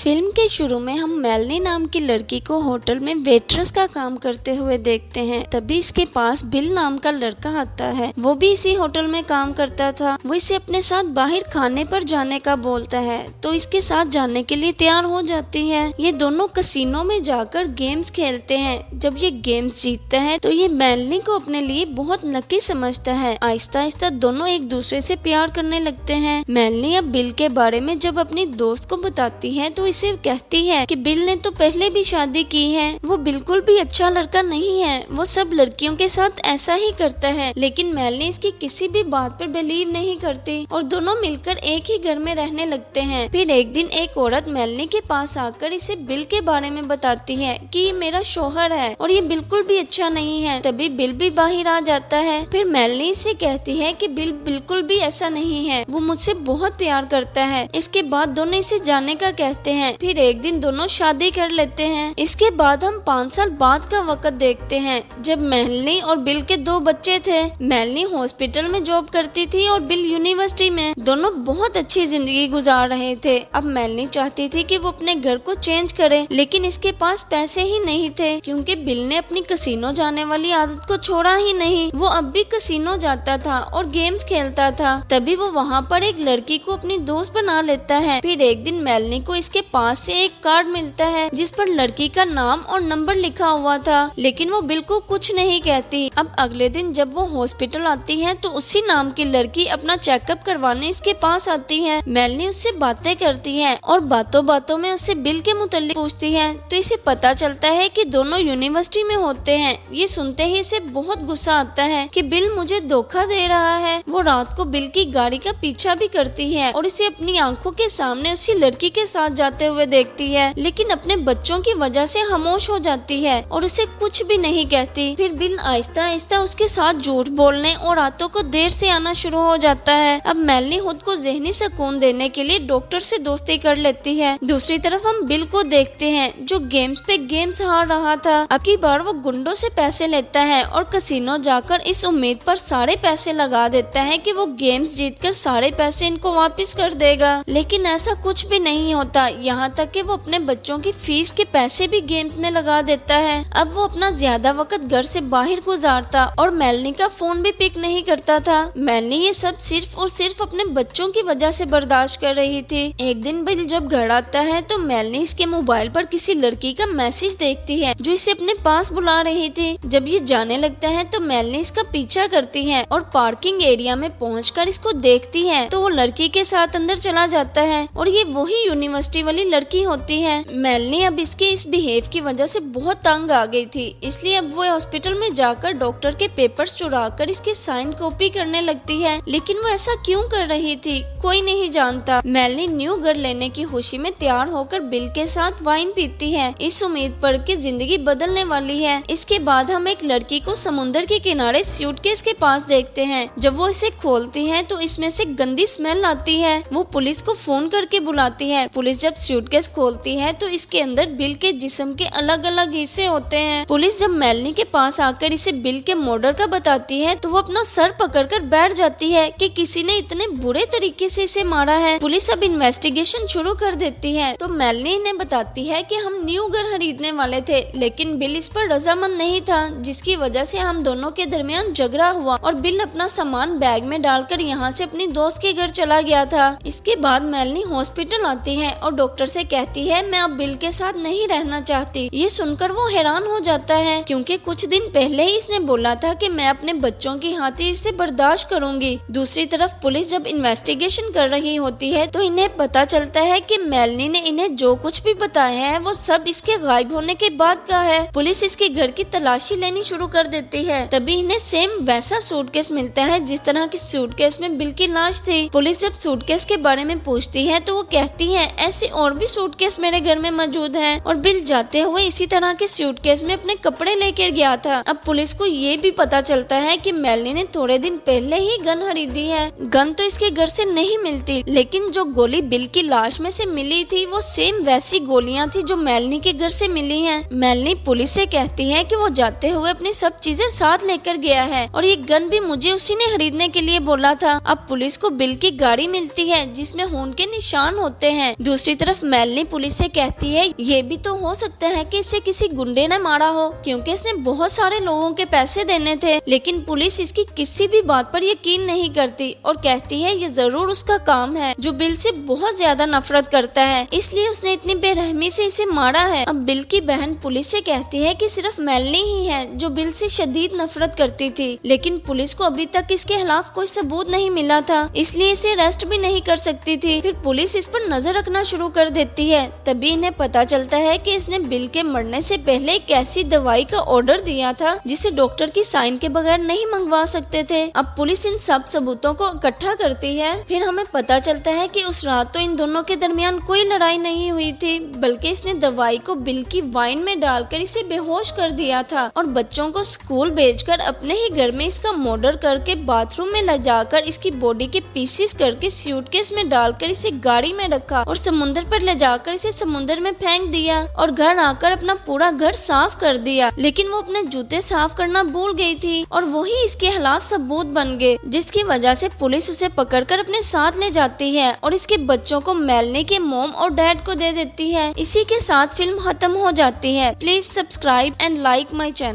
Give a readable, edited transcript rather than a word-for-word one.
Film के शुरू में हम मेलनी नाम की लड़की को होटल में वेट्रेस का काम करते हुए देखते हैं। तभी इसके पास बिल नाम का लड़का आता है। वो भी इसी होटल में काम करता था। वो इसे अपने साथ बाहर खाने पर जाने का बोलता है तो इसके साथ जाने के लिए तैयार हो जाती है। ये दोनों कसिनो में जाकर गेम्स खेलते हैं। जब ये गेम्स जीतता है तो ये मेलनी को अपने लिए बहुत लकी समझता है। आहिस्ता आहिस्ता दोनों एक दूसरे से प्यार करने लगते हैं। मेलनी अब बिल के बारे में जब अपनी दोस्त को बताती है तो इसे कहती है कि बिल ने तो पहले भी शादी की है, वो बिल्कुल भी अच्छा लड़का नहीं है, वो सब लड़कियों के साथ ऐसा ही करता है। लेकिन मेलनी इसकी किसी भी बात पर बिलीव नहीं करती और दोनों मिलकर एक ही घर में रहने लगते हैं। फिर एक दिन एक औरत मेलनी के पास आकर इसे बिल के बारे में बताती है कि ये मेरा शौहर है और ये बिल्कुल भी अच्छा नहीं है। तभी बिल भी बाहर आ जाता है। फिर मेलनी इसे कहती है कि बिल बिल्कुल भी ऐसा नहीं है, वो मुझसे बहुत प्यार करता है। इसके बाद दोनों इसे जाने का कहते हैं। फिर एक दिन दोनों शादी कर लेते हैं। इसके बाद हम 5 साल बाद का वक्त देखते हैं जब मेलनी और बिल के 2 बच्चे थे। मेलनी हॉस्पिटल में जॉब करती थी और बिल यूनिवर्सिटी में। दोनों बहुत अच्छी जिंदगी गुजार रहे थे। अब मेलनी चाहती थी कि वो अपने घर को चेंज करे, लेकिन इसके पास पैसे ही नहीं थे क्योंकि बिल ने अपनी कसिनो जाने वाली आदत को छोड़ा ही नहीं। वो अब भी कसिनो जाता था और गेम्स खेलता था। तभी वो वहाँ पर एक लड़की को अपनी दोस्त बना लेता है। फिर एक दिन मेलनी को इसके पास से एक कार्ड मिलता है जिस पर लड़की का नाम और नंबर लिखा हुआ था, लेकिन वो बिल को कुछ नहीं कहती। अब अगले दिन जब वो हॉस्पिटल आती है तो उसी नाम की लड़की अपना चेकअप करवाने इसके पास आती है। मेलनी उससे बातें करती है और बातों बातों में उससे बिल के मुतालिक पूछती है तो इसे पता चलता है कि दोनों यूनिवर्सिटी में होते हैं। ये सुनते ही उसे बहुत गुस्सा आता है कि बिल मुझे धोखा दे रहा है। वो रात को बिल की गाड़ी का पीछा भी करती है और इसे अपनी आंखों के सामने उसी लड़की के साथ जाते हुए देखती है, लेकिन अपने बच्चों की वजह से खामोश हो जाती है और उसे कुछ भी नहीं कहती। फिर बिल आहिस्ता आहिस्ता उसके साथ झूठ बोलने और रातों को देर से आना शुरू हो जाता है। अब मेलनी खुद को ज़हनी सुकून देने के लिए डॉक्टर से दोस्ती कर लेती है। दूसरी तरफ हम बिल को देखते हैं जो गेम्स पे गेम्स हार रहा था। अब की बार वो गुंडों से पैसे लेता है और कसिनो जाकर इस उम्मीद पर सारे पैसे लगा देता है कि वो गेम्स जीतकर सारे पैसे इनको वापस कर देगा, लेकिन ऐसा कुछ भी नहीं होता। यहाँ तक कि वो अपने बच्चों की फीस के पैसे भी गेम्स में लगा देता है। अब वो अपना ज्यादा वक्त घर से बाहर गुजारता और मेलनी का फोन भी पिक नहीं करता था। मेलनी ये सब सिर्फ और सिर्फ अपने बच्चों की वजह से बर्दाश्त कर रही थी। एक दिन बिल जब घर आता है तो मेलनी इसके मोबाइल पर किसी लड़की का मैसेज देखती है जो इसे अपने पास बुला रही थी। जब ये जाने लगता है तो मेलनी इसका पीछा करती है और पार्किंग एरिया में पहुंचकर इसको देखती है तो वो लड़की के साथ अंदर चला जाता है और ये वही यूनिवर्सिटी वाली लड़की होती है। मेलनी अब इसके इस बिहेव की वजह से बहुत तंग आ गई थी, इसलिए अब वो हॉस्पिटल में जाकर डॉक्टर के पेपर्स चुराकर इसके साइन कॉपी करने लगती है। लेकिन वो ऐसा क्यों कर रही थी कोई नहीं जानता। मेलनी न्यू घर लेने की खुशी में तैयार होकर बिल के साथ वाइन पीती है इस उम्मीद पर कि जिंदगी बदलने वाली है। इसके बाद हम एक लड़की को समुद्र के किनारे सूटकेस के पास देखते हैं। जब वो इसे खोलती है तो इसमें से गंदी स्मेल आती है। वो पुलिस को फोन करके बुलाती है। पुलिस जब सूटकेस खोलती है तो इसके अंदर बिल के जिस्म के अलग अलग हिस्से होते हैं। पुलिस जब मेलनी के पास आकर इसे बिल के मर्डर का बताती है तो वो अपना सर पकड़कर बैठ जाती है कि किसी ने इतने बुरे तरीके से इसे मारा है। पुलिस अब इन्वेस्टिगेशन शुरू कर देती है तो मेलनी इन्हें बताती है कि हम न्यू घर खरीदने वाले थे, लेकिन बिल इस पर रजामंद नहीं था, जिसकी वजह से हम दोनों के दरमियान झगड़ा हुआ और बिल अपना सामान बैग में डालकर यहाँ से अपनी दोस्त के घर चला गया था। इसके बाद मेलनी हॉस्पिटल आती है और डॉक्टर से कहती है मैं अब बिल के साथ नहीं रहना चाहती। ये सुनकर वो हैरान हो जाता है क्योंकि कुछ दिन पहले ही इसने बोला था कि मैं अपने बच्चों की खातिर इसे बर्दाश्त करूंगी। दूसरी तरफ पुलिस जब इन्वेस्टिगेशन कर रही होती है तो इन्हें पता चलता है कि मेलनी ने इन्हें जो कुछ भी बताया है वो सब इसके गायब होने के बाद का है। पुलिस इसके घर की तलाशी लेनी शुरू कर देती है। तभी इन्हें सेम वैसा सूटकेस मिलता है जिस तरह की सूटकेस में बिल की लाश थी। पुलिस जब सूटकेस के बारे में पूछती है तो वो कहती है ऐसे और भी सूटकेस मेरे घर में मौजूद है और बिल जाते हुए इसी तरह के सूटकेस में अपने कपड़े लेकर गया था। अब पुलिस को ये भी पता चलता है कि मेलनी ने थोड़े दिन पहले ही गन खरीदी है। गन तो इसके घर से नहीं मिलती, लेकिन जो गोली बिल की लाश में से मिली थी वो सेम वैसी गोलियां थी जो मेलनी के घर से मिली हैं। मेलनी पुलिस से कहती है कि वो जाते हुए अपनी सब चीजें साथ लेकर गया है और ये गन भी मुझे उसी ने खरीदने के लिए बोला था। अब पुलिस को बिल की गाड़ी मिलती है जिसमें खून के निशान होते हैं। दूसरी तरफ तरफ मेलनी पुलिस से कहती है ये भी तो हो सकता है कि इसे किसी गुंडे ने मारा हो, क्योंकि इसने बहुत सारे लोगों के पैसे देने थे। लेकिन पुलिस इसकी किसी भी बात पर यकीन नहीं करती और कहती है ये जरूर उसका काम है जो बिल से बहुत ज्यादा नफरत करता है, इसलिए उसने इतनी बेरहमी से इसे मारा है। अब बिल की बहन पुलिस से कहती है कि सिर्फ मेलनी ही है जो बिल से शदीद नफरत करती थी, लेकिन पुलिस को अभी तक इसके खिलाफ कोई सबूत नहीं मिला था, इसलिए इसे अरेस्ट भी नहीं कर सकती थी। फिर पुलिस इस पर नजर रखना शुरू कर देती है। तभी इन्हें पता चलता है कि इसने बिल के मरने से पहले एक ऐसी दवाई का ऑर्डर दिया था जिसे डॉक्टर की साइन के बगैर नहीं मंगवा सकते थे। अब पुलिस इन सब सबूतों को इकट्ठा करती है। फिर हमें पता चलता है कि उस रात तो इन दोनों के दरमियान कोई लड़ाई नहीं हुई थी, बल्कि इसने दवाई को बिल की वाइन में डालकर इसे बेहोश कर दिया था और बच्चों को स्कूल भेजकर अपने ही घर में इसका मर्डर करके बाथरूम में ले जाकर इसकी बॉडी के पीसेस करके सूटकेस में डालकर इसे गाड़ी में रखा और समुद्र पर ले जाकर इसे समुद्र में फेंक दिया और घर आकर अपना पूरा घर साफ कर दिया। लेकिन वो अपने जूते साफ करना भूल गई थी और वही इसके खिलाफ सबूत बन गए, जिसकी वजह से पुलिस उसे पकड़कर अपने साथ ले जाती है और इसके बच्चों को मेलनी के मॉम और डैड को दे देती है। इसी के साथ फिल्म खत्म हो जाती है। Please subscribe and like my channel.